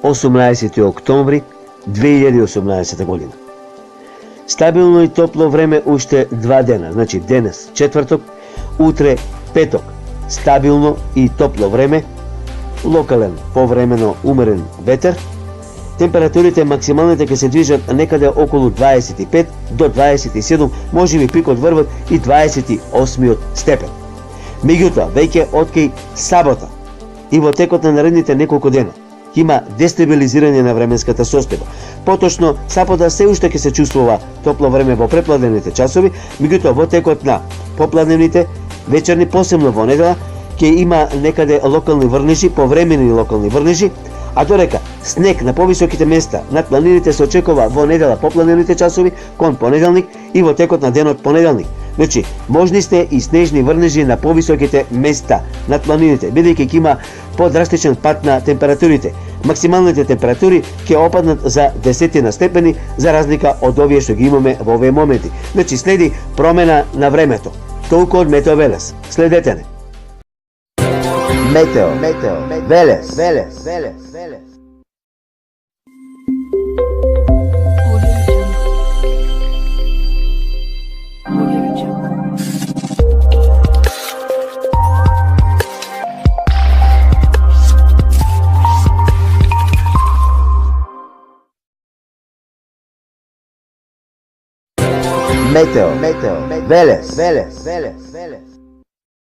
18 октомври 2018 година. Стабилно и топло време уште 2 дена, значи денес четврток, утре петок. Стабилно и топло време, локален повремено умерен ветер. Температурите максималните ќе се движат некаде околу 25 до 27, можеби пикот врвот и 28 степен. Меѓутоа, веќе откај сабота и во текот на наредните неколку дена има дестабилизирање на временската состојба. Поточно, сабота се уште ќе се чувствува топло време во препладневните часови, меѓутоа во текот на попладневните вечерни, посебно во недела, ќе има некаде локални врнежи, повремени локални врнежи, а дорека снег на повисоките места над планините се очекува во недела попладневните часови кон понеделник и во текот на денот понеделник. Значи, можни сте и снежни врнежи на повисоките места над планините, бидејќи ќе има подрастичен пат на температурите. Максималните температури ќе опаднат за 10 степени, за разлика од овие што ги имаме во овие моменти. Значи, следи промена на времето. Толку од Метео Велес. Следете не. Метео Велес. Метео Велес.